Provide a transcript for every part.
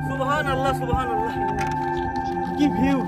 সুবহানাল্লাহ সুবহানাল্লাহ, কি ভিউ।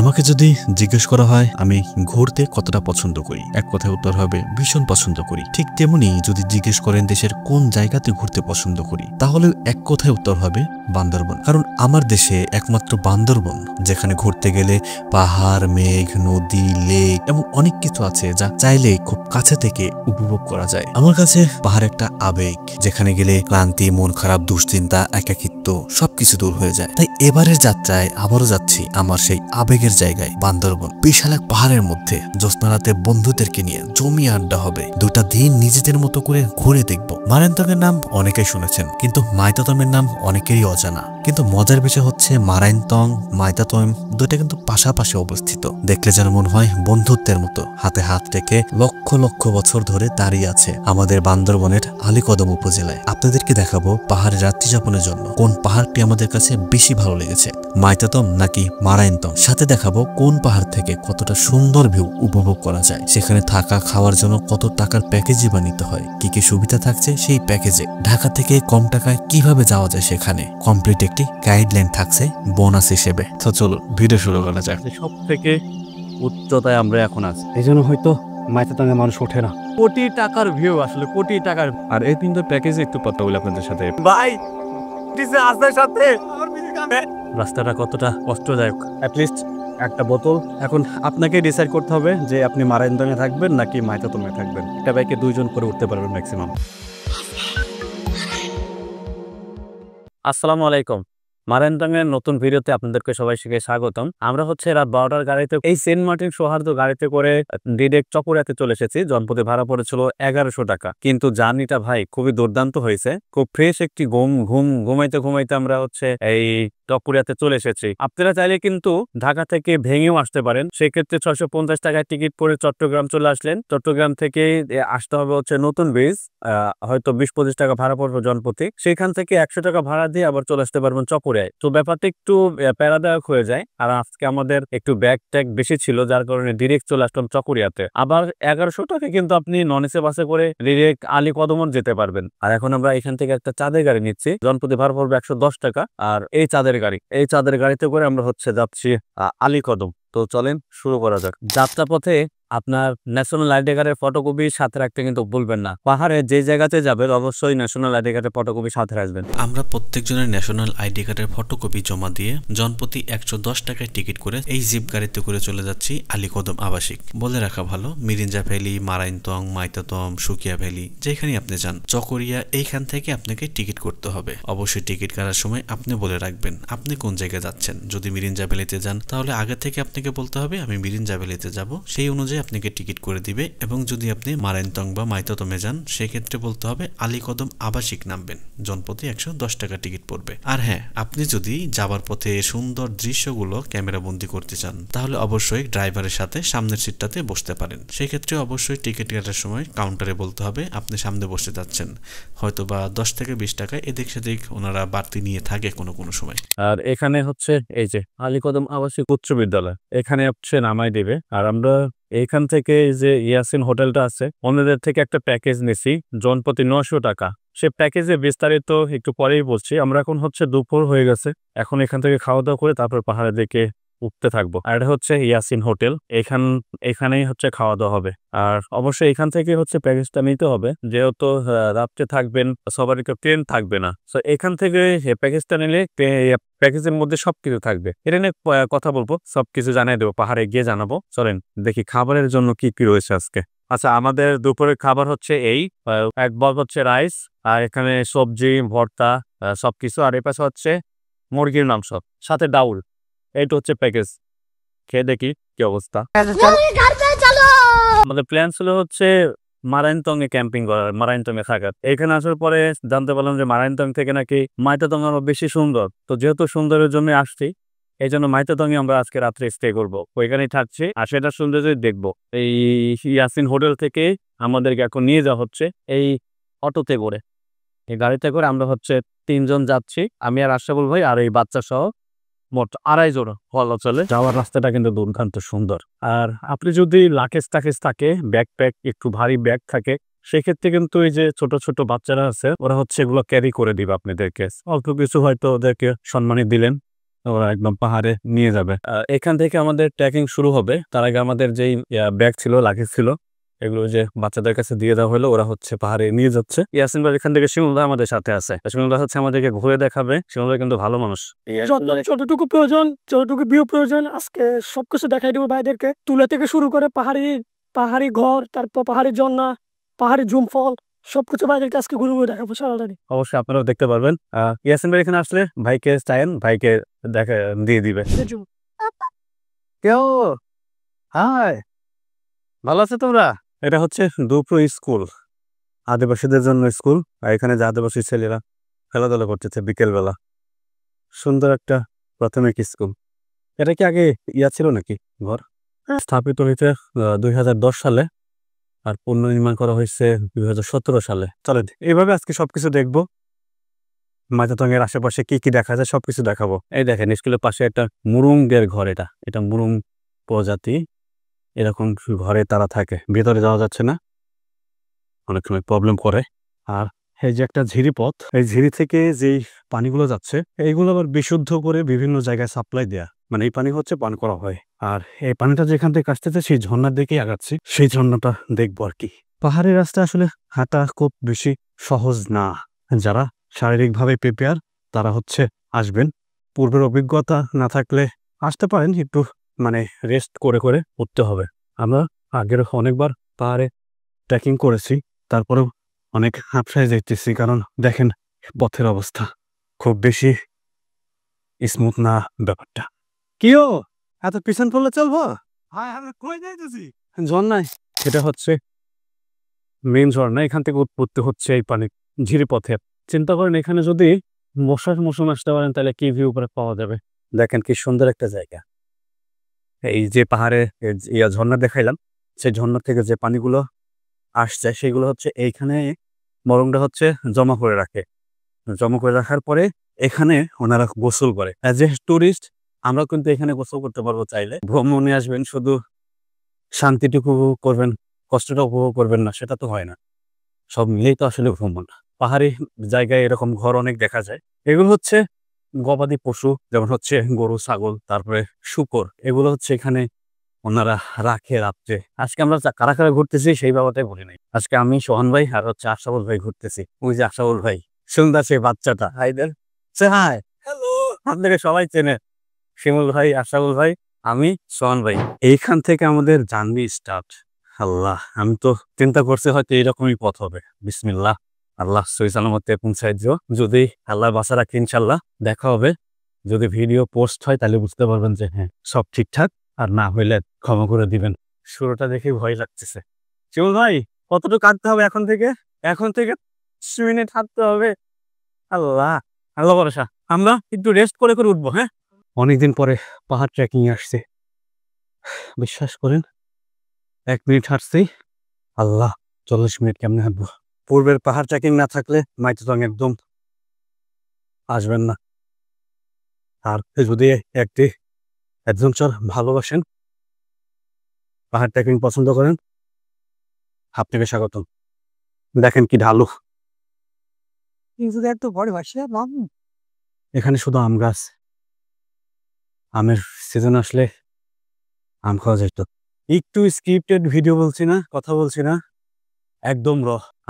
আমাকে যদি জিজ্ঞেস করা হয় আমি ঘুরতে কতটা পছন্দ করি, এক কথায় উত্তর হবে ভীষণ পছন্দ করি। ঠিক তেমনি যদি জিজ্ঞেস করেন দেশের কোন জায়গাতে ঘুরতে পছন্দ করি, তাহলে এক কথায় উত্তর হবে বান্দরবন। কারণ আমার দেশে একমাত্র বান্দরবন যেখানে ঘুরতে গেলে পাহাড়, মেঘ, নদী, লেক এবং অনেক কিছু আছে যা চাইলে খুব কাছে থেকে উপভোগ করা যায়। আমার কাছে পাহাড় একটা আবেগ, যেখানে গেলে ক্লান্তি, মন খারাপ, দুশ্চিন্তা, একাকিত্ব সবকিছু দূর হয়ে যায়। তাই এবারের যাত্রায় আবারও যাচ্ছি আমার সেই আবেগের জায়গায় বান্দরবন। বিশাল এক পাহাড়ের মধ্যে জ্যোৎস্নারাতে বন্ধুদেরকে নিয়ে জমি আড্ডা হবে। 2টা দিন নিজেদের মতো করে ঘুরে দেখব। মারায়ন্তংয়ের নাম অনেকেই শুনেছেন, কিন্তু মাইতাতমের নাম অনেকেরই অজানা। কিন্তু মজার বিষয় হচ্ছে মারায়ন্তং, মাইতাতম দুইটা কিন্তু পাশাপাশি অবস্থিত। দেখলে যেন মনে হয় বন্ধুত্বের মতো হাতে হাত রেখে লক্ষ লক্ষ বছর ধরে দাঁড়িয়ে আছে আমাদের বান্দরবনের আলীকদম উপজেলায়। আপনাদেরকে দেখাবো পাহাড়ে রাত্রি যাপনের জন্য কোন পাহাড়টি আমাদের কাছে বেশি ভালো লেগেছে, মাইতাতম নাকি মারায়ন্তং। সাথে দেখাবো কোন পাহাড় থেকে কতটা সুন্দর ভিউ উপভোগ করা যায়, সেখানে থাকা খাওয়ার জন্য কত টাকার প্যাকেজই বা নিতে হয়, কি কি সুবিধা থাকছে সেই প্যাকেজে, ঢাকা থেকে কম টাকায় কিভাবে যাওয়া যায় সেখানে কমপ্লিট একটি গাইডলাইন থাকছে বোনাস হিসেবে। তো চলুন ভিডিও শুরু করা যাক। সব থেকে উচ্চতায় আমরা এখন আছি, এই জন্য হয়তো মাইতাতঙ্গে মানুষ ওঠে না। কোটি টাকার ভিউ, আসলে কোটি টাকার। আর এই কিন্তু প্যাকেজে একটু কথা বলি আপনাদের সাথে ভাই, আস্তার সাথে রাস্তাটা কতটা কষ্টদায়ক। অ্যাটলিস্ট একটা বোতল। এখন আপনাকে ডিসাইড করতে হবে যে আপনি মারায়ন্তংয়ে থাকবেন নাকি মাইতাতমে থাকবেন। একটা বাইকে 2 জন করে উঠতে পারবেন ম্যাক্সিমাম। আসসালামু আলাইকুম। মারায়ন্তংয়ের নতুন ভিডিওতে আপনাদেরকে সবাইকে স্বাগতম। আমরা হচ্ছে রাত 12টার গাড়িতে, এই সেন্ট মার্টিন সৌহার্দ্য গাড়িতে করে ডিরেক্ট চকরিয়াতে চলে এসেছি। জনপদে ভাড়া পড়েছিল 1100 টাকা। কিন্তু জার্নিটা ভাই খুবই দুর্দান্ত হয়েছে। খুব ফ্রেশ একটি ঘুমাইতে ঘুমাইতে আমরা হচ্ছে এই চকরিয়াতে চলে এসেছি। আপনারা চাইলে কিন্তু ঢাকা থেকে ভেঙেও আসতে পারেন। সেক্ষেত্রে 650 টাকায় টিকিট করে চট্টগ্রাম চলে আসলেন। চট্টগ্রাম থেকে আসতে হবে হচ্ছে নতুন ব্রিজ, হয়তো 20-25 টাকা ভাড়া পড়বে জনপ্রতি। সেখান থেকে 100 টাকা ভাড়া দিয়ে আবার চলে আসতে পারবেন চকরিয়ায়। তো ব্যাপারটা একটু প্যারাদায়ক হয়ে যায়। আর আজকে আমাদের একটু ব্যাগ ট্যাগ বেশি ছিল, যার কারণে ডিরেক্ট চলে আসলাম চকরিয়াতে। আবার 1100 টাকা কিন্তু আপনি নন এসি বাসে করে ডিরেক্ট আলীকদমও যেতে পারবেন। আর এখন আমরা এখান থেকে একটা চাঁদের গাড়ি নিচ্ছি, জনপ্রতি ভাড়া পড়বে 110 টাকা। আর এই চাঁদের গাড়িতে করে আমরা হচ্ছে যাচ্ছি আলীকদম। তো চলেন শুরু করা যাক। যাত্রা পথে আপনার ন্যাশনাল আইডি কার্ডের ফটোকপি সাথে রাখতে কিন্তু ভুলবেন না। পাহাড়ে যে জায়গাতে যাবেন অবশ্যই ন্যাশনাল আইডি কার্ডের ফটোকপি সাথে রাখবেন। আমরা প্রত্যেকজনের ন্যাশনাল আইডি কার্ডের ফটোকপি জমা দিয়ে জনপ্রতি 110 টাকায় টিকিট করে এই জিপ গাড়িতে করে চলে যাচ্ছি আলীকদম আবাসিক। বলে রাখা ভালো, মিরিঞ্জা ভ্যালি, মারায়ন্তং, মাইতাতম, সুকিয়া ভ্যালি যেখানে আপনি যান, চকরিয়া এইখান থেকে আপনাকে টিকিট করতে হবে। অবশ্যই টিকিট কাটার সময় আপনি বলে রাখবেন আপনি কোন জায়গায় যাচ্ছেন। যদি মিরিঞ্জা ভ্যালিতে যান তাহলে আগে থেকে আপনাকে বলতে হবে আমি মিরিঞ্জা ভ্যালিতে যাব, সেই অনুযায়ী আপনাকে টিকিট করে দিবে। এবং যদি আপনি মারায়ন্তং বা মাইতাতমে যান সেক্ষেত্রে বলতে হবে আলীকদম আবাসিক নামবেন, জনপ্রতি 110 টাকা টিকিট পড়বে। আর হ্যাঁ, আপনি যদি যাবার পথে সুন্দর দৃশ্যগুলো ক্যামেরা বন্দি করতে চান তাহলে অবশ্যই ড্রাইভারের সাথে সামনের সিটটাতে বসতে পারেন। সেক্ষেত্রে অবশ্যই টিকিট কাটার সময় কাউন্টারে বলতে হবে আপনি সামনে বসতে যাচ্ছেন। হয়তো বা 10 থেকে 20 টাকায় এদিক সেদিক ওনারা বাড়তি নিয়ে থাকে কোনো সময়। আর এখানে হচ্ছে এই যে আলীকদম আবাসিক উচ্চ বিদ্যালয়, এখানে হচ্ছে নামাই দিবে। আর আমরা এইখান থেকে যে ইয়াসিন হোটেলটা আছে ওনাদের থেকে একটা প্যাকেজ নিছি, জনপ্রতি 900 টাকা। সে প্যাকেজে বিস্তারিত একটু পরেই বলছি। আমরা এখন হচ্ছে দুপুর হয়ে গেছে, এখন এখান থেকে খাওয়া দাওয়া করে তারপর পাহাড়ের দিকে উঠতে থাকবো। আর এটা হচ্ছে ইয়াসিন হোটেল, এখানেই হচ্ছে খাওয়া দাওয়া হবে। আর অবশ্যই এখান থেকে হচ্ছে প্যাকেজটা নিতে হবে, যেহেতু রাত্রে থাকবেন, সবারই তো ট্রেন থাকবে না। তো এখান থেকে প্যাকেজটা নিলে প্যাকেজের মধ্যে সবকিছু থাকবে। এটা নিয়ে কথা বলবো, সবকিছু জানাই দেবো, পাহাড়ে গিয়ে জানাবো। চলেন দেখি খাবারের জন্য কি কি রয়েছে আজকে। আচ্ছা, আমাদের দুপুরের খাবার হচ্ছে এক বল হচ্ছে রাইস, আর এখানে সবজি ভর্তা সবকিছু। আর এ পাশে হচ্ছে মুরগির মাংস সাথে ডাউল। এইটা হচ্ছে প্যাকেজ, খেয়ে দেখি কি অবস্থা। আমাদের প্ল্যান ছিল হচ্ছে মারায়ন্তং এ ক্যাম্পিং করার, মারায়ন্তং এ থাকার। এখানে আসার পরে জানতে পারলাম যে মারায়ন্তং থেকে নাকি মাইতাতং আরো বেশি সুন্দর। তো যেহেতু সুন্দরের জন্য আসছি, এই জন্য মাইতাতং এ আমরা আজকে রাত্রে স্টে করবো, ওইখানেই থাকছি আর সেটা সৌন্দর্য দেখবো। এই ইয়াসিন হোটেল থেকে আমাদেরকে এখন নিয়ে যাওয়া হচ্ছে এই অটোতে করে, এই গাড়িতে করে আমরা হচ্ছে 3 জন যাচ্ছি, আমি আর আশরাফুল ভাই আর এই বাচ্চা সহ মোট 2.5 জন হলো। চলে যাওয়ার রাস্তাটা কিন্তু দুর্দান্ত সুন্দর। আর আপনি যদি লাগেজ টাকেজ থাকে, ব্যাকপ্যাক একটু ভারী ব্যাগ থাকে, সেক্ষেত্রে কিন্তু এই যে ছোট ছোট বাচ্চারা আছে ওরা হচ্ছে এগুলো ক্যারি করে দিবে আপনাদেরকে, অল্প কিছু হয়তো ওদেরকে সম্মানী দিলেন, ওরা একদম পাহাড়ে নিয়ে যাবে। এখান থেকে আমাদের ট্রেকিং শুরু হবে। তার আগে আমাদের যেই ব্যাগ ছিল, লাগেজ ছিল, এগুলো যে বাচ্চাদের কাছে দিয়ে দেওয়া হলো, ওরা হচ্ছে পাহাড়ে নিয়ে যাচ্ছে। ইয়াসিন ভাই এখান থেকে শিমুলদা আমাদের সাথে আছে, শিমুলদা হচ্ছে আমাদেরকে ঘুরে দেখাবে। শিমুলদা কিন্তু ভালো মানুষ। যতটুকু প্রয়োজন, যতটুকু ভিউ প্রয়োজন, আজকে সবকিছু দেখাই দেবো ভাইদেরকে। তুলা থেকে শুরু করে পাহাড়ি পাহাড়ি ঘর, তারপর পাহাড়ি ঝর্ণা, পাহাড়ি জুমফল, সবকিছু ভাইদেরকে আজকে ঘুরে ঘুরে দেখাবো সারাদিন। অবশ্যই আপনারাও দেখতে পারবেন। ইয়াসিন ভাই এখানে আসলে ভাইকে চাইেন, ভাইকে দেখা দিয়ে দিবে। কেউ হাই, ভালো আছে তোমরা? এটা হচ্ছে দুপুর স্কুল, আদিবাসীদের জন্য স্কুল। আর এখানে যে আদিবাসী ছেলেরা খেলাধুলা করতেছে বিকেলবেলা। সুন্দর একটা প্রাথমিক স্কুল। এটা কি আগে ছিল নাকি ঘর? স্থাপিত হয়েছে 2010 সালে, আর পুনর্নির্মাণ করা হয়েছে 2017 সালে। চলেন এইভাবে আজকে সবকিছু দেখবো। মাইতাতংয়ের আশেপাশে কি কি দেখা যায় সবকিছু দেখাবো। এই দেখেন স্কুলের পাশে একটা মুরুঙ্গের ঘর, এটা মুরুং প্রজাতি, এরকম ঘরে তারা থাকে। ভেতরে যাওয়া যাচ্ছে না, অনেক সময় প্রবলেম করে। আর এই যে একটা ঝিরি পথ, এই ঝিরি থেকে যেই পানিগুলো যাচ্ছে এইগুলো আবার বিশুদ্ধ করে বিভিন্ন জায়গায় সাপ্লাই দেয়া, মানে এই পানি হচ্ছে পান করা হয়। আর এই পানিটা যেখান থেকে আসতেছে সেই ঝর্ণার দিকেই আগাচ্ছি, সেই ঝর্ণাটা দেখবো আর কি। পাহাড়ি রাস্তা আসলে হাঁটা খুব বেশি সহজ না। যারা শারীরিকভাবে প্রিপেয়ার তারা হচ্ছে আসবেন। পূর্বের অভিজ্ঞতা না থাকলে আসতে পারেন, একটু মানে রেস্ট করে করে উঠতে হবে। আমরা আগের অনেকবার পাহাড়ে ট্রেকিং করেছি, তারপরেও অনেক হাঁপসায় যাইতেছি, কারণ দেখেন পথের অবস্থা খুব বেশি স্মুথ না ব্যাপারটা। কিও এত পিছন পড়লে চলবো? ঝর্ণায়, এটা হচ্ছে মেন ঝর্ণা, এখান থেকে উৎপত্তি হচ্ছে এই পানি ঝিরি পথে। চিন্তা করেন এখানে যদি বর্ষার মৌসুম আসতে পারেন তাহলে কি ভিউ করে পাওয়া যাবে। দেখেন কি সুন্দর একটা জায়গা। এই যে পাহাড়ে ঝর্ণা দেখাইলাম, সেই ঝর্ণা থেকে যে পানিগুলো আসছে সেগুলো হচ্ছে এইখানে মরংটা হচ্ছে জমা করে রাখে। জমা করে রাখার পরে এখানে ওনারা গোসল করে। অ্যাজ এ টুরিস্ট আমরা কিন্তু এখানে গোসল করতে পারবো চাইলে। ভ্রমণে আসবেন, শুধু শান্তিটুকু উপভোগ করবেন, কষ্টটা উপভোগ করবেন না, সেটা তো হয় না। সব মিলেই তো আসলে ভ্রমণ। পাহাড়ি জায়গায় এরকম ঘর অনেক দেখা যায়। এগুলো হচ্ছে গবাদি পশু, যেমন হচ্ছে গরু, ছাগল, তারপরে শূকর, এগুলো হচ্ছে এখানে ওনারা রাখে রাত্রে। আজকে আমরা কারা কারা ঘুরতেছি সেই বাবাটাই বলি নাই। আজকে আমি, সোহান ভাই আর হচ্ছে আশরাফুল ভাই ঘুরতেছি। ওই যে আশরাফুল ভাই, সুন্দর সেই বাচ্চাটা, হাইদের হাই, হ্যালো, আপনাকে সবাই চেনে। শিমুল ভাই, আশরাফুল ভাই, আমি, সোহান ভাই। এইখান থেকে আমাদের জার্নি স্টার্ট। আল্লাহ, আমি তো চিন্তা করছি হয়তো এইরকমই পথ হবে। বিসমিল্লাহ, আল্লাহ সহি সালামতে পৌঁছায় দিও। যদি আল্লাহ বাঁচা রাখে ইনশাল্লাহ দেখা হবে। যদি ভিডিও পোস্ট হয় তাহলে বুঝতে পারবেন যে হ্যাঁ সব ঠিকঠাক, আর না হইলে ক্ষমা করে দিবেন। শুরুটা দেখে ভয় লাগতেছে। শিমুল ভাই, কতটুকু কাটতে হবে এখন থেকে? এখন থেকে 10 মিনিট হাঁটতে হবে। আল্লাহ, আল্লাহ ভরসা। আমরা একটু রেস্ট করে করে উঠবো। হ্যাঁ, অনেকদিন পরে পাহাড় ট্রেকিং আসছে, বিশ্বাস করেন। 1 মিনিট হাঁটছি, আল্লাহ 40 মিনিট কেমনে হাঁটবো। পূর্বের পাহাড় ট্রেকিং না থাকলে মাইতাতং একদম আসবেন না। আর যদি একটি অ্যাডভেঞ্চার ভালোবাসেন, পাহাড় ট্রেকিং পছন্দ করেন, আপনাকে স্বাগতম। দেখেন কি ঢালু। এখানে শুধু আম গাছ, আমের সিজন আসলে আম খাওয়া যেত। একটু স্ক্রিপ্টেড ভিডিও বলছি না, কথা বলছি না, একদম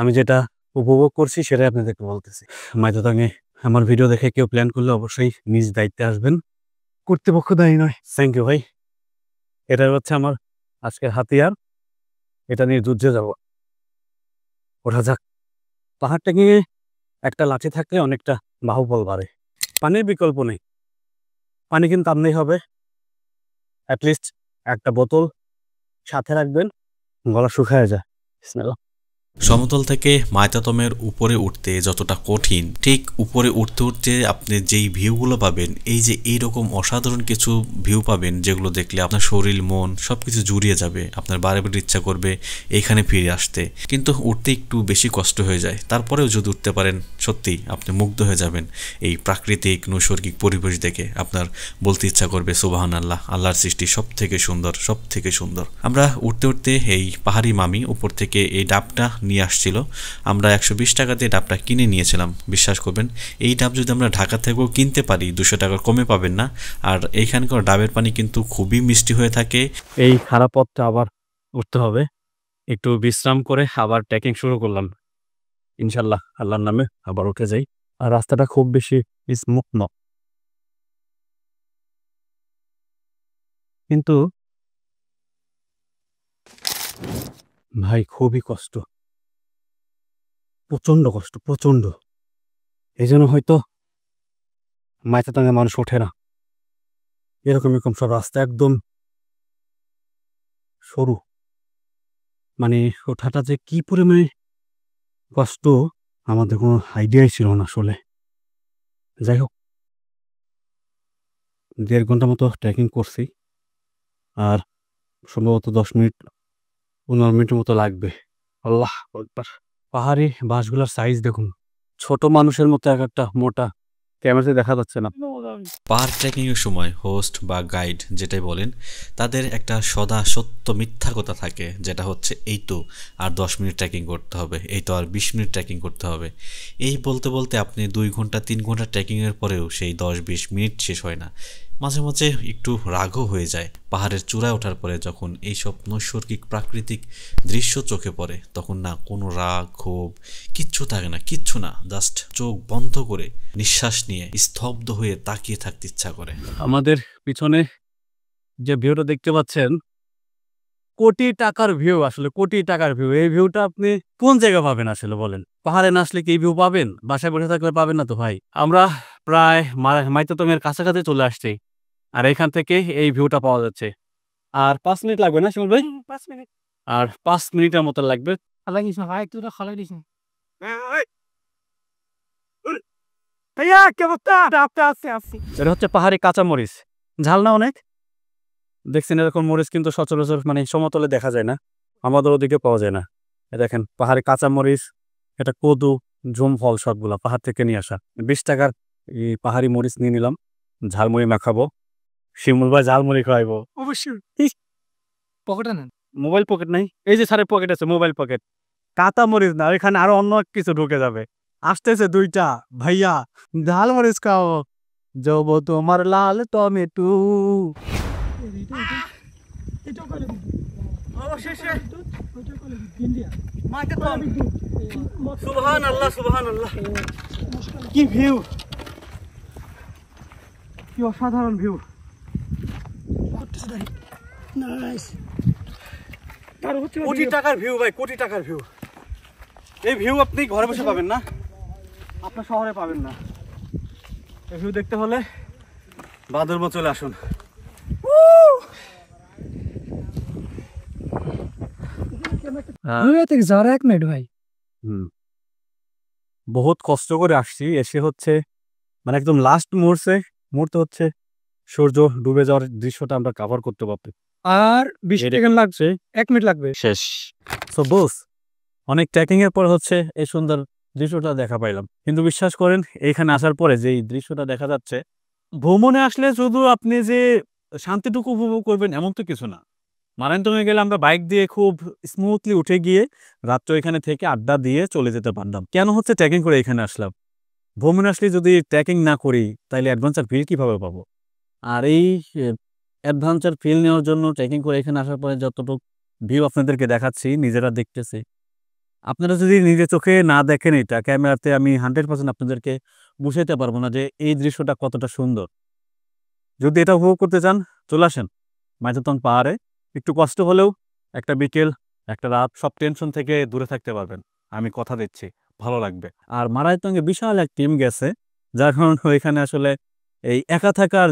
আমি যেটা উপভোগ করছি সেটাই আপনাদেরকে বলতেছি। মাইতাতংয়ে আমার ভিডিও দেখে কেউ প্ল্যান করলে অবশ্যই নিজ দায়িত্বে আসবেন, কর্তৃপক্ষ দায়ী নয়। থ্যাংক ইউ ভাই। এটা হচ্ছে আমার আজকের হাতিয়ার, এটা নিয়ে যুদ্ধে যাব। ওঠা যাক। পাহাড় ট্রেকিংয়ে একটা লাঠি থাকলে অনেকটা বাহুবল বাড়ে। পানির বিকল্প নেই, পানি কিন্তু আনতেই হবে। অ্যাটলিস্ট একটা বোতল সাথে রাখবেন, গলা শুকায় যায়। বিসমিল্লাহ। সমতল থেকে মাইতাতমের উপরে উঠতে যতটা কঠিন, ঠিক উপরে উঠতে উঠতে আপনি যেই ভিউগুলো পাবেন, এই যে এইরকম অসাধারণ কিছু ভিউ পাবেন যেগুলো দেখলে আপনার শরীর মন সবকিছু জুড়িয়ে যাবে। আপনার বারে বারে ইচ্ছা করবে এইখানে ফিরে আসতে, কিন্তু উঠতে একটু বেশি কষ্ট হয়ে যায়। তারপরেও যদি উঠতে পারেন সত্যি আপনি মুগ্ধ হয়ে যাবেন এই প্রাকৃতিক নৈসর্গিক পরিবেশ দেখে। আপনার বলতে ইচ্ছা করবে সুবহান আল্লাহ, আল্লাহর সৃষ্টি সব থেকে সুন্দর, সব থেকে সুন্দর। আমরা উঠতে উঠতে এই পাহাড়ি মামি উপর থেকে এই ডাবটা নিয়ে আসছিল। আমরা 120 টাকা দিয়ে ডাবটা কিনে নিয়েছিলাম। বিশ্বাস করবেন, এই ডাব যদি আমরা ঢাকা থেকেও কিনতে পারি 200 টাকার কমে পাবেন না। আর এইখানকার ডাবের পানি কিন্তু খুবই মিষ্টি হয়ে থাকে। এই খারাপ পথটা আবার উঠতে হবে, একটু বিশ্রাম করে আবার ট্রেকিং শুরু করলাম। ইনশাল্লাহ আল্লাহর নামে আবার উঠে যাই। আর রাস্তাটা খুব বেশি স্মুথ না, কিন্তু ভাই খুবই কষ্ট, প্রচন্ড কষ্ট, প্রচন্ড। এই জন্য হয়তো মাইথা মানুষ ওঠে না। এরকম এরকম সব রাস্তা একদম সরু, মানে ওঠাটা যে কি পরিমাণে কষ্ট আমাদের কোনো আইডিয়াই ছিল না আসলে। যাই হোক, 1.5 ঘন্টা মতো ট্রেকিং করছি, আর সম্ভবত 10-15 মিনিটের মতো লাগবে। আল্লাহ আকবার। পাহাড়ি বাঁশগুলার সাইজ দেখুন, ছোট মানুষের মতো এক একটা মোটা, ক্যামেরাতে দেখা যাচ্ছে না। পাহাড় ট্রেকিংয়ের সময় হোস্ট বা গাইড যেটাই বলেন, তাদের একটা সদা সত্য মিথ্যা কথা থাকে, যেটা হচ্ছে এই তো আর 10 মিনিট ট্রেকিং করতে হবে, এই তো আর 20 মিনিট ট্রেকিং করতে হবে। এই বলতে বলতে আপনি 2 ঘন্টা 3 ঘন্টা ট্রেকিংয়ের পরেও সেই 10-20 মিনিট শেষ হয় না। মাঝে মাঝে একটু রাগও হয়ে যায়। পাহাড়ের চূড়ায় ওঠার পরে যখন এইসব নৈসর্গিক প্রাকৃতিক দৃশ্য চোখে পড়ে, তখন না কোনো রাগ ক্ষোভ কিচ্ছু থাকে না, কিচ্ছু না, জাস্ট চোখ বন্ধ করে নিঃশ্বাস নিয়ে স্তব্ধ হয়ে তাকিয়ে থাকতে ইচ্ছা করে। আমাদের পিছনে যে ভিউটা দেখতে পাচ্ছেন, কোটি টাকার ভিউ, আসলে কোটি টাকার ভিউ। এই ভিউটা আপনি কোন জায়গায় পাবেন আসলে বলেন? পাহাড়ে না আসলে কি এই ভিউ পাবেন? বাসায় বসে থাকলে পাবেন না তো ভাই। আমরা প্রায় মাইততমের কাছাকাছি চলে আসছি, আর এখান থেকে এই ভিউটা পাওয়া যাচ্ছে। আর 5 মিনিট লাগবে না শিমুল ভাই? 5 মিনিট। আর 5 মিনিটের মতো লাগবে। খালাই দিস না ভাই, একটু খালাই দিস না ভাইয়া, কে বলতা ডাবটা আছে। এটা হচ্ছে পাহাড়ি কাঁচামরিচ, ঝাল না অনেক। দেখছেন এরকম মরিচ কিন্তু সচরাচর মানে সমতলে দেখা যায় না, আমাদের ওদিকে পাওয়া যায় না। দেখেন পাহাড়ি কাঁচামরিচ, এটা কদু, ঝুমফল, সবগুলা পাহাড় থেকে নিয়ে আসা। 20 টাকার এই পাহাড়ি মরিচ নিয়ে নিলাম, ঝালমুড়ি মাখাবো। শিমুল ভাই ঝালমুড়ি খাওয়াইবো অবশ্যই। পকেটে নেন। মোবাইল পকেট নাই? এই যে স্যারের পকেট আছে, মোবাইল পকেট। কাঁচা মরিচ না, এখানে আরো অন্য কিছু ঢুকে যাবে। আসতেছে 2টা ভাইয়া, ঝালমরিচ খাও, যাব তোমার লাল টমেটো। এটাও করে দিন। অবশেষে ওইটাও করে দিন। ইন্ডিয়া। সুবহানাল্লাহ, সুবহানাল্লাহ, কি ভিউ, কি অসাধারণ ভিউ। নাইস। কোটি টাকার ভিউ ভাই, কোটি টাকার ভিউ। এই ভিউ আপনি ঘরে বসে পাবেন না, আপনার শহরে পাবেন না। এই ভিউ দেখতে হলে বাদরবন চলে আসুন। যারা 1 মিনিট ভাই। বহুত কষ্ট করে আসছি, এসে হচ্ছে মানে একদম লাস্ট মুহূর্তে হচ্ছে সূর্য ডুবে যাওয়ার দৃশ্যটা আমরা কভার করতে পারছি। আর 20 সেকেন্ড লাগছে, 1 মিনিট লাগবে। শেষ। সো বস, অনেক ট্রেকিং এর পর হচ্ছে এই সুন্দর দৃশ্যটা দেখা পাইলাম। কিন্তু বিশ্বাস করেন, এইখানে আসার পরে যে এই দৃশ্যটা দেখা যাচ্ছে, ভ্রমণে আসলে শুধু আপনি যে শান্তিটুকু উপভোগ করবেন এমন তো কিছু না। মারান্তমে গেলে আমরা বাইক দিয়ে খুব স্মুথলি উঠে গিয়ে রাত্রে এখানে থেকে আড্ডা দিয়ে চলে যেতে পারতাম। কেন হচ্ছে ট্রেকিং করে এখানে আসলাম? ভ্রমণে আসলে যদি ট্রেকিং না করি তাহলে অ্যাডভেঞ্চার ফিল কিভাবে পাবো? আর এই অ্যাডভেঞ্চার ফিল নেওয়ার জন্য ট্রেকিং করে এখানে আসার পরে যতটুকু ভিউ আপনাদেরকে দেখাচ্ছি, নিজেরা দেখতেছি, আপনারা যদি নিজের চোখে না দেখেন এটা ক্যামেরাতে, আমি 100% আপনাদেরকে বুঝাইতে পারবো না যে এই দৃশ্যটা কতটা সুন্দর। যদি এটা উপভোগ করতে চান, চলে আসেন মাইথতং পাহাড়ে। একটু কষ্ট হলেও একটা বিকেল, একটা রাত, সব টেনশন থেকে দূরে থাকতে পারবেন, আমি কথা দিচ্ছি, ভালো লাগবে। আর মারাইতঙ্গে বিশাল এক টিম গেছে, যার কারণে এখানে আসলে এই একা থাকার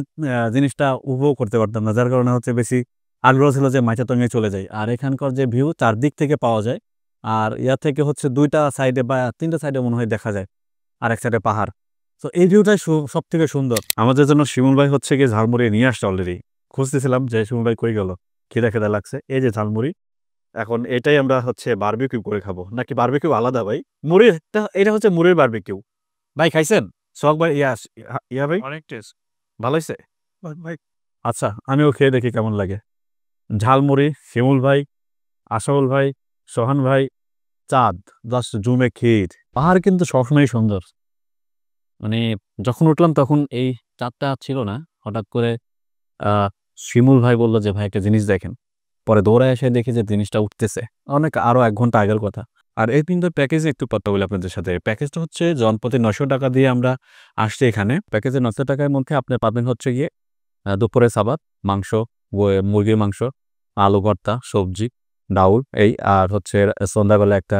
জিনিসটা উপভোগ করতে পারতাম না, যার কারণে হচ্ছে বেশি আগ্রহ ছিল যে মাইথতঙ্গে চলে যাই। আর এখানকার যে ভিউ চারদিক থেকে পাওয়া যায়, আর ইয়া থেকে হচ্ছে 2টা সাইডে বা 3টা সাইডে মনে হয় দেখা যায়, আর এক সাইডে পাহাড়। তো এই ভিউটাই সব থেকে সুন্দর। আমাদের জন্য শিমুল ভাই হচ্ছে গিয়ে ঝালমুড়ি নিয়ে আসছে অলরেডি। খুঁজতেছিলাম যে শিমুল ভাই কই গেল, খিদা খিদা লাগছে। এই যে ঝালমুড়ি, এখন এটাই আমরা হচ্ছে বারবিকিউ করে খাবো, নাকি বারবিকিউ আলাদা ভাই? এটা হচ্ছে মুড়ির বারবিকিউ। ভাই খাইছেন? সোহাগ ভাই, ইয়া ভাই, অনেক টেস্ট। ভালো হয়েছে ভাই? আচ্ছা, আমিও খেয়ে দেখি কেমন লাগে। ঝালমুড়ি, শিমুল ভাই, আশাউল ভাই, সোহান ভাই, চাঁদ, জাস্ট জুমে ক্ষীর। পাহাড় কিন্তু সবসময় সুন্দর। মানে যখন উঠলাম তখন এই চাঁদটা ছিল না, হঠাৎ করে শিমুল ভাই বললো যে ভাই একটা জিনিস দেখেন। পরে দৌড়ায় এসে দেখি যে জিনিসটা উঠতেছে, আরো 1 ঘন্টা আগের কথা। আর এই কিন্তু প্যাকেজে একটু কথা বলি আপনাদের সাথে। প্যাকেজটা হচ্ছে জনপ্রতি 900 টাকা দিয়ে আমরা আসছি এখানে। প্যাকেজে 900 টাকার মধ্যে আপনি পাবেন হচ্ছে গিয়ে দুপুরে সাবাত, মাংস, মুরগির মাংস, আলু ভর্তা, সবজি, ডাউল এই, আর হচ্ছে সন্ধ্যাবেলা একটা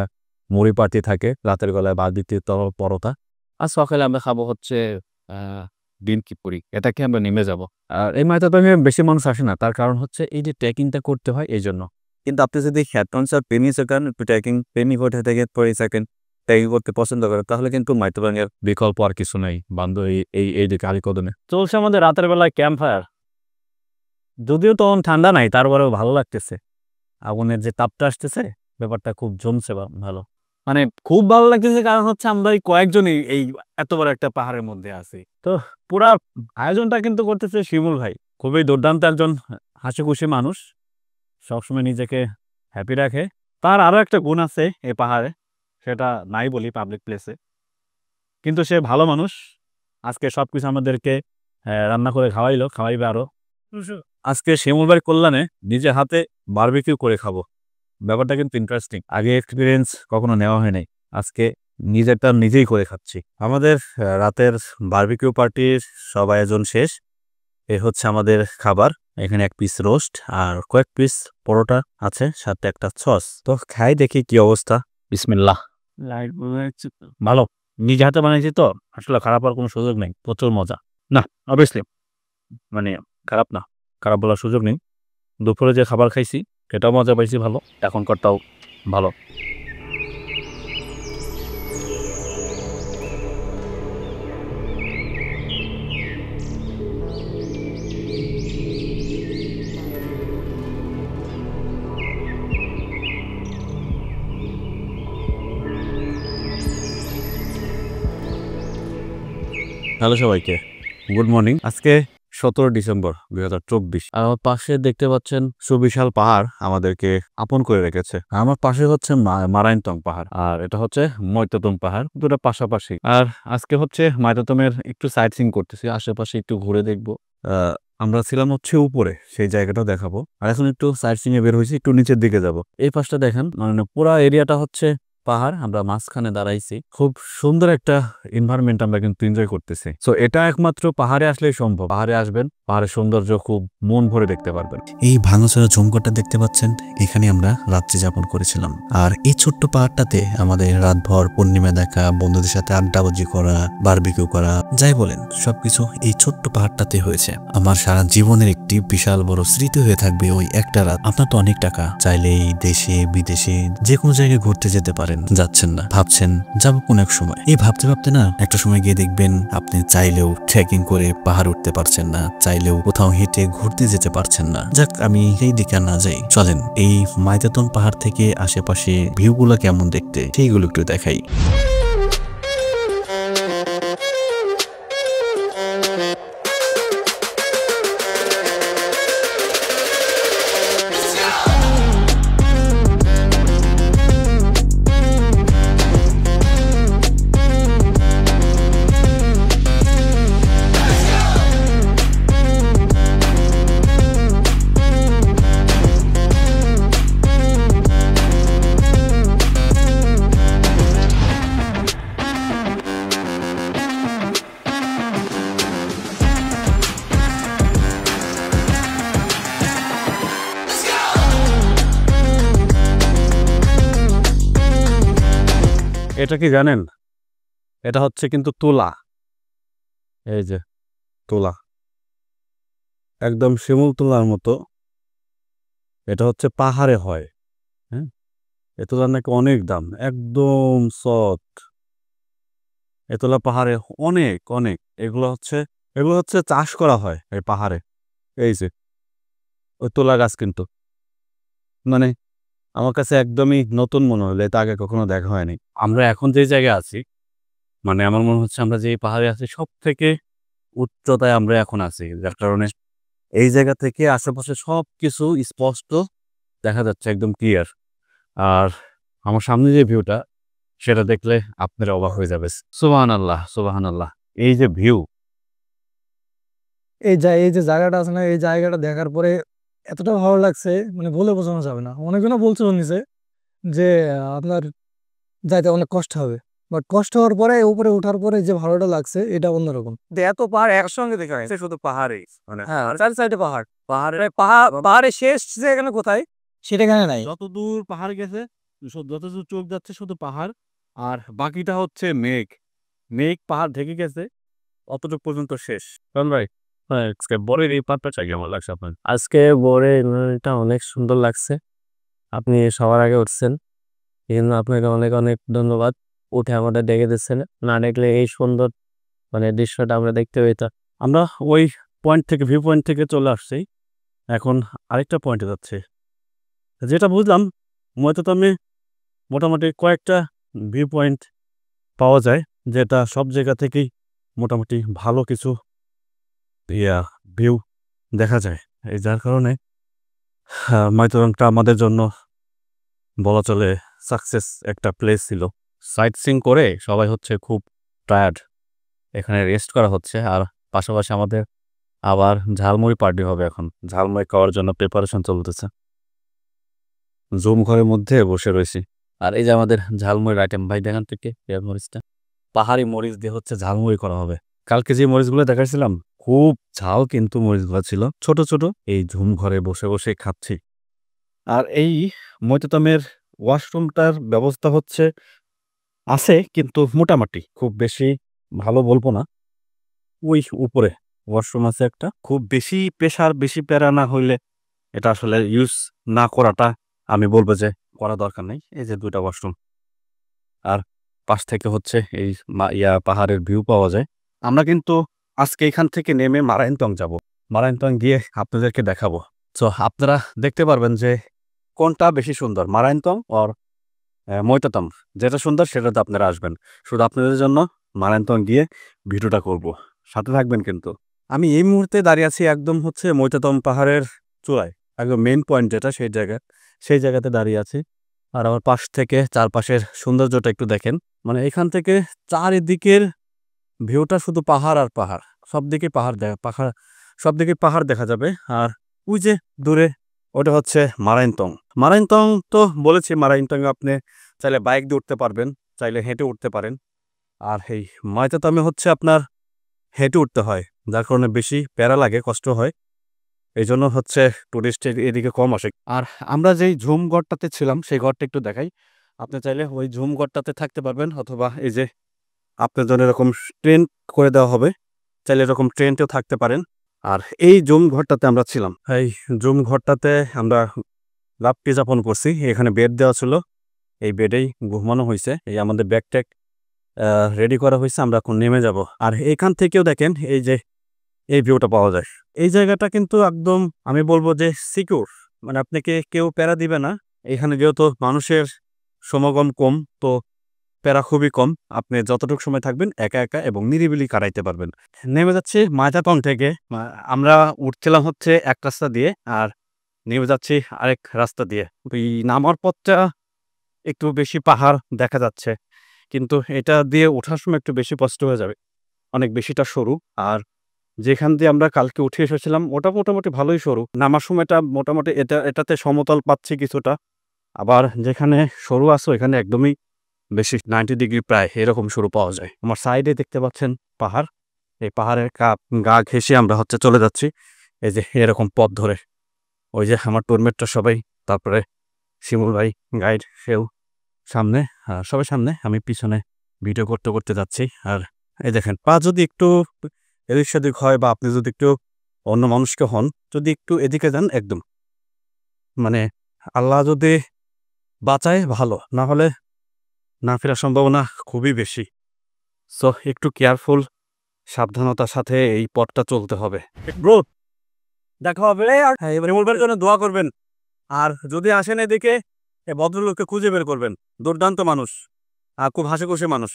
মুড়ি পার্টি থাকে, রাতের বেলায় বারবিকিউ পরোটা, আর সকালে আমরা খাবো হচ্ছে ডিম কিপুরি। এটাকে আমরা নেমে যাব। আর এই মাইতাতাঙ্গে বেশি মানুষ আসে না, তার কারণ হচ্ছে এই যে ট্রেকিংটা করতে হয় এই জন্য। কিন্তু আপনি যদি খ্যাতনসার প্রেমী সেকেন্ড ট্রেকিং প্রেমী হতে থেকে 20 সেকেন্ড ট্রেকিং করতে পছন্দ করেন, তাহলে কিন্তু মাইতাতাঙ্গের বিকল্প আর কিছু নেই বান্ধব এই যে কালীকদমে। চলছে আমাদের রাতের বেলায় ক্যাম্প ফায়ার। যদিও তখন ঠান্ডা নাই, তারপরেও ভালো লাগতেছে। আগুনের যে তাপটা আসতেছে, ব্যাপারটা খুব জমছে ভালো। মানে খুব ভালো লাগতেছে, কারণ হচ্ছে আমরা এই কয়েকজনই এই এত বড় একটা পাহাড়ের মধ্যে আছি। তো পুরা আয়োজনটা কিন্তু করতেছে শিমুল ভাই। খুবই দুর্দান্ত একজন হাসি খুশি মানুষ, সবসময় নিজেকে হ্যাপি রাখে। তার আরো একটা গুণ আছে এই পাহাড়ে, সেটা নাই বলি পাবলিক প্লেসে, কিন্তু সে ভালো মানুষ। আজকে সবকিছু আমাদেরকে রান্না করে খাওয়াইবে আরো। আজকে শিমুল ভাইয়ের কল্যাণে নিজে হাতে বারবিকিউ করে খাবো। ব্যাপারটা কিন্তু ইন্টারেস্টিং, আগে এক্সপিরিয়েন্স কখনো নেওয়া হয় নাই। আজকে নিজেরটা নিজেই করে খাচ্ছি। আমাদের রাতের বারবিকিউ পার্টির সব আয়োজন শেষ। এ হচ্ছে আমাদের খাবার। এখানে 1 পিস রোস্ট আর কয়েক পিস পরোটা আছে, সাথে একটা সস। তো খাই দেখি কি অবস্থা। বিসমিল্লাহ। ভালো, নিজে হাতে বানাইছি তো আসলে খারাপ হওয়ার কোনো সুযোগ নেই। প্রচুর মজা। না, অবভিয়াসলি মানে খারাপ না, খারাপ বলার সুযোগ নেই। দুপুরে যে খাবার খাইছি সেটাও মজা পাইছি ভালো, এখনকারটাও ভালো। হ্যালো সবাইকে, গুড মর্নিং। আজকে 17 ডিসেম্বর 2024। আর আমার পাশে দেখতে পাচ্ছেন সুবিশাল পাহাড় আমাদেরকে আপন করে রেখেছে। আমার পাশে হচ্ছে মারাইনতং পাহাড়, আর এটা হচ্ছে মৈততম পাহাড়, দুটো পাশাপাশি। আর আজকে হচ্ছে মৈততমের একটু সাইট সিইং করতেছি, আশেপাশে একটু ঘুরে দেখবো। আমরা ছিলাম হচ্ছে উপরে, সেই জায়গাটাও দেখাবো। আর এখন একটু সাইট সিইং এ বের হয়েছি, একটু নিচের দিকে যাব। এই পাশটা দেখেন, মানে পুরা এরিয়াটা হচ্ছে পাহাড়, আমরা মাঝখানে দাঁড়াইছি। খুব সুন্দর একটা এনভায়রনমেন্ট আমরা কিন্তু এনজয় করতেছি। সো এটা একমাত্র পাহাড়ে আসলেই সম্ভব। পাহাড়ে আসবেন, পাহাড়ের সৌন্দর্য খুব মন ভরে দেখতে পারবেন। এই ভাঙাচোরা ঝুমকোটা দেখতে পাচ্ছেন, এখানে আমরা রাত্রি যাপন করেছিলাম। আর এই ছোট্ট পাহাড়টাতে আমাদের রাতভর পূর্ণিমা দেখা, বন্ধুদের সাথে আড্ডাবাজি করা, বারবিকিউ করা, যাই বলেন সবকিছু এই ছোট্ট পাহাড়টাতে হয়েছে। আমার সারা জীবনের একটি বিশাল বড় স্মৃতি হয়ে থাকবে ওই একটা রাত। আপনার তো অনেক টাকা, চাইলেই দেশে বিদেশে যে কোনো জায়গায় ঘুরতে যেতে পারেন, যাচ্ছেন না, ভাবছেন যাবো কোন এক সময়। এই ভাবতে ভাবতে না একটা সময় গিয়ে দেখবেন আপনি চাইলেও ট্রেকিং করে পাহাড় উঠতে পারছেন না, চাইলেও কোথাও হেঁটে ঘুরতে যেতে পারছেন না। যাক, আমি এই দিকে না যাই, চলেন এই মাইতাতন পাহাড় থেকে আশেপাশে ভিউগুলো কেমন দেখতে সেইগুলো একটু দেখাই। এটা কি জানেন, এটা হচ্ছে কিন্তু তুলা। এই যে তুলা, একদম শিমুল তুলার মতো। এটা হচ্ছে পাহাড়ে হয়। হ্যাঁ, এ তুলার নাকি অনেক দাম, একদম সফট। এ তুলা পাহাড়ে অনেক অনেক। এগুলো হচ্ছে চাষ করা হয় এই পাহাড়ে। এই যে ওই তুলা গাছ, কিন্তু মানে আমার কাছে একদমই নতুন মনে হলো, এটা আগে কখনো দেখা হয়নি। আমরা এখন যে জায়গায় আছি, মানে আমার মনে হচ্ছে আমরা যে পাহাড়ে আছি সব থেকে উচ্চতায় আমরা এখন আছি, যার কারণে এই জায়গা থেকে আশেপাশে সবকিছু স্পষ্ট দেখা যাচ্ছে, একদম ক্লিয়ার। আর আমার সামনে যে ভিউটা সেটা দেখলে আপনারা অবাক হয়ে যাবে। সুবহানাল্লাহ, সুবহানাল্লাহ। এই যে ভিউ, এই যে জায়গাটা আছে না, এই জায়গাটা দেখার পরে এতটা ভালো লাগছে, মানে বলে বোঝানো যাবে না। অনেকজনা বলছে নিচে যে আপনার যাইতে অনেক কষ্ট হবে, বাট কষ্ট হওয়ার পরে উপরে ওঠার পরে যে ভালোটা লাগছে এটা অন্যরকম। এত পাহাড় একসঙ্গে দেখা যাচ্ছে, শুধু পাহাড়ই মানে হ্যাঁ, চার সাইডে পাহাড়। পাহাড়ের পাহাড়ের শেষ যে এখানে কোথায় সেটা এখানে নাই। যতদূর পাহাড় গেছে, যতদূর চোখ যাচ্ছে শুধু পাহাড়, আর বাকিটা হচ্ছে মেঘ। মেঘ পাহাড় ঢেকে গেছে, অতটুকু পর্যন্ত শেষ। কারণ ভাই, আজকে বরের এই পার্টটা কেমন লাগছে আপনার? আজকে বরের এনভায়রনমেন্টটা অনেক সুন্দর লাগছে। আপনি সবার আগে উঠছেন, এই জন্য আপনাকে অনেক অনেক ধন্যবাদ। উঠে আমাদের ডেকে দিচ্ছেন, না দেখলে এই সুন্দর মানে দৃশ্যটা আমরা দেখতে পেতাম। আমরা ওই পয়েন্ট থেকে, ভিউ পয়েন্ট থেকে চলে আসছি, এখন আরেকটা পয়েন্টে যাচ্ছি। যেটা বুঝলাম, ময়তাতামে মোটামুটি কয়েকটা ভিউ পয়েন্ট পাওয়া যায়, যেটা সব জায়গা থেকেই মোটামুটি ভালো কিছু ভিউ দেখা যায়। এই যার কারণে ময়তাতামটা আমাদের জন্য বলা চলে সাকসেস একটা প্লেস ছিল। সাইট সিং করে সবাই হচ্ছে খুব টায়ার্ড, এখানে রেস্ট করা হচ্ছে। আর পাশাপাশি আমাদের আবার ঝালমুড়ি পার্টি হবে, এখন ঝালমুড়ি খাওয়ার জন্য প্রিপারেশন চলতেছে। জুম ঘরের মধ্যে বসে রয়েছি, আর এই যে আমাদের ঝালমুড়ির আইটেম। ভাই দেখান থেকে পেঁয়াজ মরিচটা, পাহাড়ি মরিচ দিয়ে হচ্ছে ঝালমুড়ি করা হবে। কালকে যে মরিচগুলো দেখাইছিলাম খুব ঝাল, কিন্তু মরিচগুলো ছিল ছোট ছোট। এই ঝুম ঘরে বসে বসে খাচ্ছি। আর এই ময়তাতামের ওয়াশরুমটার ব্যবস্থা হচ্ছে আছে, কিন্তু মোটামুটি খুব বেশি ভালো বলবো না। ওই উপরে ওয়াশরুম আছে একটা, খুব বেশি প্রেশার, বেশি প্যারা না হইলে এটা আসলে ইউজ না করাটা আমি বলবো যে করা দরকার নেই। এই যে দুইটা ওয়াশরুম, আর পাশ থেকে হচ্ছে এই পাহাড়ের ভিউ পাওয়া যায়। আমরা কিন্তু আজকে এখান থেকে নেমে মারাইনতং যাব, মারাইনতং গিয়ে আপনাদেরকে দেখাবো। তো আপনারা দেখতে পারবেন যে কোনটা বেশি সুন্দর, মারাইনতং আর ময়তাতাম। যেটা সুন্দর সেটাতে আপনারা আসবেন। শুধু আপনাদের জন্য মারাইনতং গিয়ে ভিডিওটা করব, সাথে থাকবেন কিন্তু। আমি এই মুহূর্তে দাঁড়িয়ে আছি একদম হচ্ছে ময়তাতাম পাহাড়ের চূড়ায়, একদম মেইন পয়েন্ট যেটা, সেই জায়গাতে দাঁড়িয়ে আছি। আর আমার পাশ থেকে চারপাশের সৌন্দর্যটা একটু দেখেন, মানে এখান থেকে চারিদিকের ভিউটা শুধু পাহাড় আর পাহাড়, সব দিকে পাহাড় দেখা যাবে। আর ওই যে দূরে ওটা হচ্ছে মারাইনতং। মারাইনতং তো বলেছি, মারাইনতং আপনি চাইলে বাইক দিয়ে উঠতে পারবেন, চাইলে হেঁটে উঠতে পারেন। আর এই ময়তাতামে হচ্ছে আপনার হেঁটে উঠতে হয়, যার কারণে বেশি প্যারা লাগে, কষ্ট হয়। এই জন্য হচ্ছে টুরিস্ট এদিকে কম আসে। আর আমরা যেই ঝুম ঘরটাতে ছিলাম সেই ঘরটা একটু দেখাই। আপনি চাইলে ওই ঝুম ঘরটাতে থাকতে পারবেন, অথবা এই যে আপনার জন্য এরকম ট্রেন করে দেওয়া হবে, চাইলে এরকম ট্রেনটেও থাকতে পারেন। আর এই জুম ঘরটাতে আমরা ছিলাম, এই জুম ঘরটাতে আমরা রাত্রি যাপন করছি। এখানে বেড দেওয়া ছিল, এই বেডেই ঘুমানো হয়েছে। এই আমাদের ব্যাগ ট্যাগ রেডি করা হয়েছে, আমরা এখন নেমে যাব। আর এখান থেকেও দেখেন এই যে এই ভিউটা পাওয়া যায়। এই জায়গাটা কিন্তু একদম আমি বলবো যে সিকিউর, মানে আপনাকে কেউ প্যারা দিবে না। এখানে যেহেতু মানুষের সমাগম কম, তো প্যারা খুবই কম। আপনি যতটুকু সময় থাকবেন একা একা এবং নিরিবিলি কাটাইতে পারবেন। নেমে যাচ্ছি ময়তাতং থেকে, আমরা উঠছিলাম হচ্ছে এক রাস্তা দিয়ে, আর নেমে যাচ্ছি আরেক রাস্তা দিয়ে। ওই নামার পথটা একটু বেশি পাহাড় দেখা যাচ্ছে, কিন্তু এটা দিয়ে ওঠার সময় একটু বেশি কষ্ট হয়ে যাবে, অনেক বেশিটা সরু। আর যেখান দিয়ে আমরা কালকে উঠে এসেছিলাম ওটা মোটামুটি ভালোই সরু, নামার সময়টা মোটামুটি এটাতে সমতল পাচ্ছি কিছুটা। আবার যেখানে সরু আছে এখানে একদমই বেশি 90 ডিগ্রি প্রায় এরকম সরু পাওয়া যায়। আমার সাইডে দেখতে পাচ্ছেন পাহাড়, এই পাহাড়ের গা ঘেঁষে আমরা হচ্ছে চলে যাচ্ছি এই যে এরকম পথ ধরে। ওই যে আমার টুরমেটটা সবাই, তারপরে শিমুল ভাই গাইড, সেও সামনে, সবাই সামনে, আমি পিছনে ভিডিও করতে করতে যাচ্ছি। আর এই দেখেন পা যদি একটু এদিক সেদিক হয়, বা আপনি যদি একটু অন্য মানুষকে হন, যদি একটু এদিকে যান একদম, মানে আল্লাহ যদি বাঁচায় ভালো, না হলে না ফেরার সম্ভাবনা খুবই বেশি। সো একটু কেয়ারফুল, সাবধানতার সাথে এই পথটা চলতে হবে। ব্রো দেখা হবে, আর রিমুভারের জন্য দোয়া করবেন। আর যদি আসেন এদিকে, এই ভদ্রলোককে খুঁজে বের করবেন, দুর্দান্ত মানুষ আর খুব হাসিখুশি মানুষ।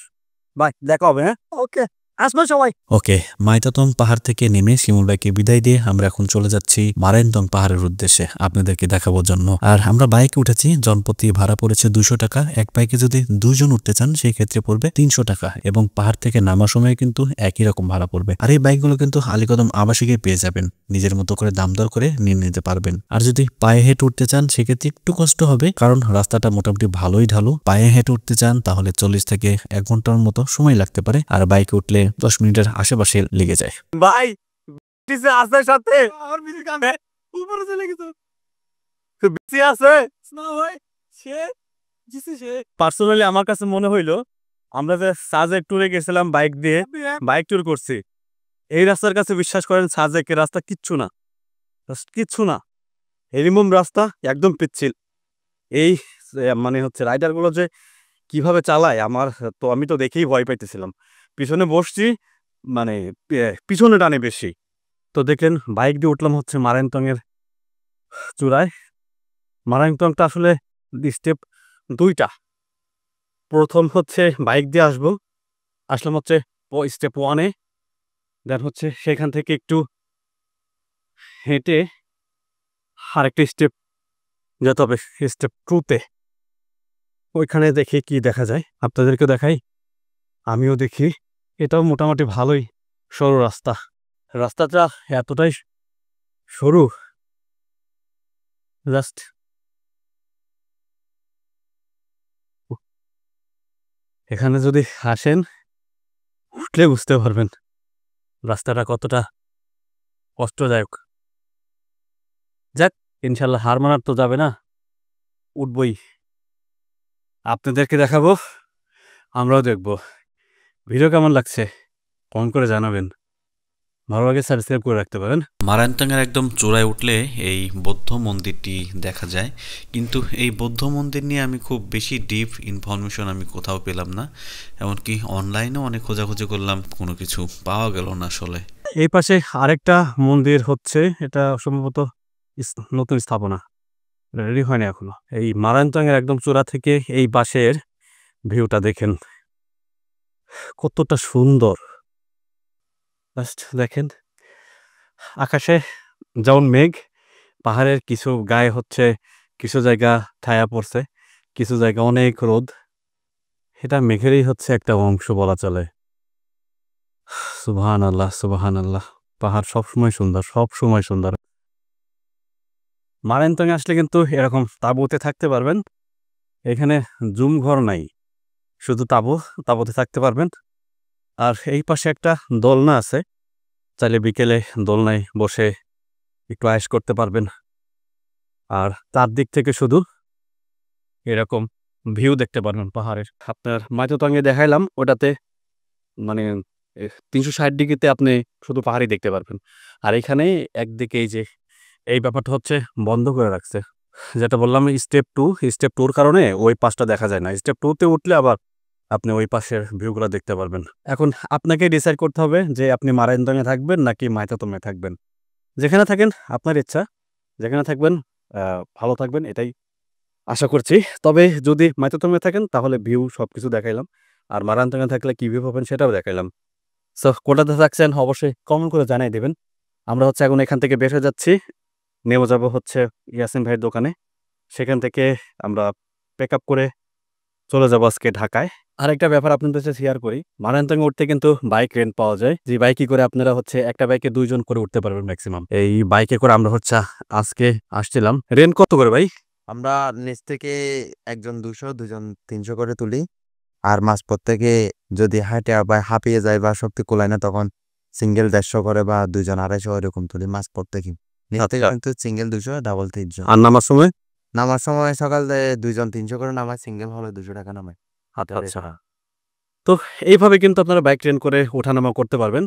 বাই, দেখা হবে। হ্যাঁ, ওকে, আসবো সবাই। ওকে, মাইতাতং পাহাড় থেকে নেমে শিমুল ভাইকে বিদায় দিয়ে আমরা এখন চলে যাচ্ছি মারায়নতং পাহাড়ের উদ্দেশ্যে আপনাদেরকে দেখাবোর জন্য। আর আমরা বাইকে উঠেছি, জনপ্রতি ভাড়া পড়েছে 200 টাকা। এক বাইকে যদি 2 জন উঠতে চান সেই ক্ষেত্রে পড়বে 300 টাকা, এবং পাহাড় থেকে নামার সময় কিন্তু একই রকম ভাড়া পড়বে। আর এই বাইকগুলো কিন্তু আলীকদম আবাসিকে পেয়ে যাবেন, নিজের মতো করে দাম দর করে নিয়ে নিতে পারবেন। আর যদি পায়ে হেঁটে উঠতে চান সেক্ষেত্রে একটু কষ্ট হবে, কারণ রাস্তাটা মোটামুটি ভালোই ঢালু। পায়ে হেঁটে উঠতে চান তাহলে 40 থেকে 1 ঘন্টার মতো সময় লাগতে পারে, আর বাইকে উঠলে 10 মিনিটের আশেপাশে লেগে যায়। ভাই আসার সাথে আমার বিসি কানে উপরে চলে গেছে, তো বিসি আছে না ভাই। সে পার্সোনালি আমার কাছে মনে হইলো আমরা যে সাজেক ট্যুরে গেছিলাম বাইক দিয়ে, বাইক ট্যুর করছি, এই রাস্তার কাছে বিশ্বাস করেন সাজেকের রাস্তা কিচ্ছু না, কিচ্ছু না। এরিমম রাস্তা একদম পিচ্ছিল। এই মানে হচ্ছে রাইডারগুলো যে কিভাবে চালায় আমার তো, আমি তো দেখেই ভয় পাইতেছিলাম। পিছনে বসছি, মানে পিছনে টানে বেশি। তো দেখলেন বাইক দিয়ে উঠলাম হচ্ছে মারায়নতং এর চূড়ায়। মারায়নতংটা আসলে স্টেপ 2টা। প্রথম হচ্ছে বাইক দিয়ে আসলাম হচ্ছে স্টেপ 1-এ, দেন হচ্ছে সেখান থেকে একটু হেঁটে আরেকটা স্টেপ যেতে হবে, স্টেপ 2-তে। ওইখানে দেখি কি দেখা যায়, আপনাদেরকেও দেখাই, আমিও দেখি। এটাও মোটামুটি ভালোই সরু রাস্তা। রাস্তাটা এতটাই সরু, জাস্ট এখানে যদি আসেন উঠলে বুঝতে পারবেন রাস্তাটা কতটা কষ্টদায়ক। যাক, ইনশাল্লাহ হার মানার তো যাবে না, উঠবই। আপনাদেরকে দেখাবো, আমরাও দেখবো। ভিডিও কেমন লাগছে কমেন্ট করে জানাবেন, ভালো লাগে সাবস্ক্রাইব করে রাখতে পারেন। মারায়নতংয়ের একদম চূড়ায় উঠলে এই বৌদ্ধ মন্দিরটি দেখা যায়, কিন্তু এই বৌদ্ধ মন্দির নিয়ে আমি খুব বেশি ডিপ ইনফরমেশন আমি কোথাও পেলাম না, এমনকি অনলাইনেও অনেক খোঁজাখুঁজি করলাম, কোনো কিছু পাওয়া গেল না আসলে। এই পাশে আরেকটা মন্দির হচ্ছে, এটা সম্ভবত নতুন স্থাপনা, রেডি হয়নি এখনো। এই মারায়নতং এর একদম চূড়া থেকে এই পাশের ভিউটা দেখেন কতটা সুন্দর। জাস্ট দেখেন, আকাশে যেমন মেঘ, পাহাড়ের কিছু গায়ে হচ্ছে কিছু জায়গা ছায়া পড়ছে, কিছু জায়গা অনেক রোদ। এটা মেঘেরই হচ্ছে একটা অংশ বলা চলে। সুবহানাল্লাহ, সুবহানাল্লাহ। পাহাড় সবসময় সুন্দর, সবসময় সুন্দর। মারায়নতং আসলে কিন্তু এরকম তাঁবুতে থাকতে পারবেন। এখানে জুম ঘর নাই, শুধু তাঁবুতে থাকতে পারবেন। আর এই পাশে একটা দোলনা আছে, চাইলে বিকেলে দোলনায় বসে একটু আয়েশ করতে পারবেন। আর তার দিক থেকে শুধু এরকম ভিউ দেখতে পারবেন পাহাড়ের। আপনার মাইতাতংয়ে দেখাইলাম, ওটাতে মানে 360 ডিগ্রিতে আপনি শুধু পাহাড়ই দেখতে পারবেন। আর এখানে একদিকে এই যে এই ব্যাপারটা হচ্ছে বন্ধ করে রাখছে, যেটা বললাম স্টেপ 2 কারণে ওই পাশটা দেখা যায় না। স্টেপ 2-তে উঠলে আবার আপনি ওই পাশের ভিউগুলো দেখতে পারবেন। এখন আপনাকে ডিসাইড করতে হবে যে আপনি মারায়নতংয়ে থাকবেন নাকি মাইতাতংয়ে থাকবেন। যেখানে থাকেন আপনার ইচ্ছা, যেখানে থাকবেন ভালো থাকবেন, এটাই আশা করছি। তবে যদি মাইতাতংয়ে থাকেন তাহলে ভিউ সবকিছু দেখাইলাম, আর মারায়নতংয়ে থাকলে কি ভিউ পাবেন সেটাও দেখাইলাম। সো কোটাতে থাকছেন অবশ্যই কমেন্ট করে জানাই দেবেন। আমরা হচ্ছে এখন এখান থেকে বের হয়ে যাচ্ছি, নেমে যাব হচ্ছে ইয়াসিন ভাইয়ের দোকানে। সেখান থেকে আমরা পিক আপ করে চলে যাবো আজকে ঢাকায়। আরেকটা ব্যাপার আপনাদের সাথে শেয়ার করি, মারায়নতংয়ে উঠতে কিন্তু বাইক রেন্ট পাওয়া যায়, যে বাইকে করে আপনারা হচ্ছে একটা বাইকে 2 জন করে উঠতে পারবেন ম্যাক্সিমাম। এই বাইকে করে আমরা হচ্ছে আজকে আসছিলাম। রেন্ট কত করে ভাই? আমরা নিচ থেকে একজন 200, 2জন 300 করে তুলি। আর মাঝপথ থেকে যদি হাঁটে বা হাঁপিয়ে যায় বা শক্তি কুলায় না, তখন সিঙ্গেল 150 করে বা 2জন 250 এরকম তুলি মাঝপথ থেকে। কিন্তু সিঙ্গেল 200, ডাবল 300। আর নামার সময়? নামার সময় সকালে 2জন 300 করে নামায়, সিঙ্গেল হলে 200 টাকা নামায়। আচ্ছা। তো এইভাবে কিন্তু আপনারা বাইক রেন্ট করে ওঠানামা করতে পারবেন,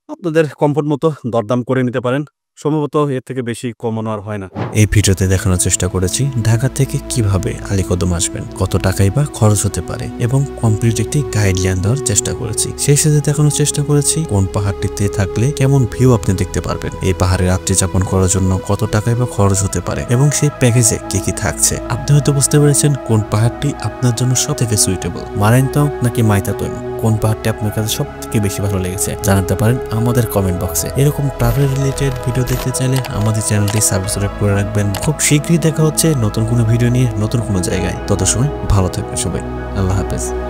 আপনাদের কমফোর্ট মতো দরদাম করে নিতে পারেন। সম্ভবত এর থেকে বেশি কমানো আর হয় না। এই ভিডিওতে দেখানোর চেষ্টা করেছি ঢাকা থেকে কিভাবে আলীকদম আসবেন, কত টাকাই বা খরচ হতে পারে, এবং কমপ্লিট একটি গাইডলাইন দেওয়ার চেষ্টা করেছি। সেই সাথে দেখানোর চেষ্টা করেছি কোন পাহাড়টিতে থাকলে কেমন ভিউ আপনি দেখতে পারবেন, এই পাহাড়ে রাত্রি যাপন করার জন্য কত টাকাই বা খরচ হতে পারে, এবং সেই প্যাকেজে কি কি থাকছে। আপনি হয়তো বুঝতে পেরেছেন কোন পাহাড়টি আপনার জন্য সব থেকে সুইটেবল, মারায়নতং নাকি মাইতাতং, কোন পাহাড়টি আপনার কাছে সব থেকে বেশি ভালো লেগেছে জানাতে পারেন আমাদের কমেন্ট বক্সে। এরকম ট্রাভেল রিলেটেড ভিডিও দেখতে চাইলে আমাদের চ্যানেলটি সাবস্ক্রাইব করে রাখবেন। খুব শীঘ্রই দেখা হচ্ছে নতুন কোনো ভিডিও নিয়ে নতুন কোনো জায়গায়। তত সময় ভালো থাকবেন সবাই। আল্লাহ হাফেজ।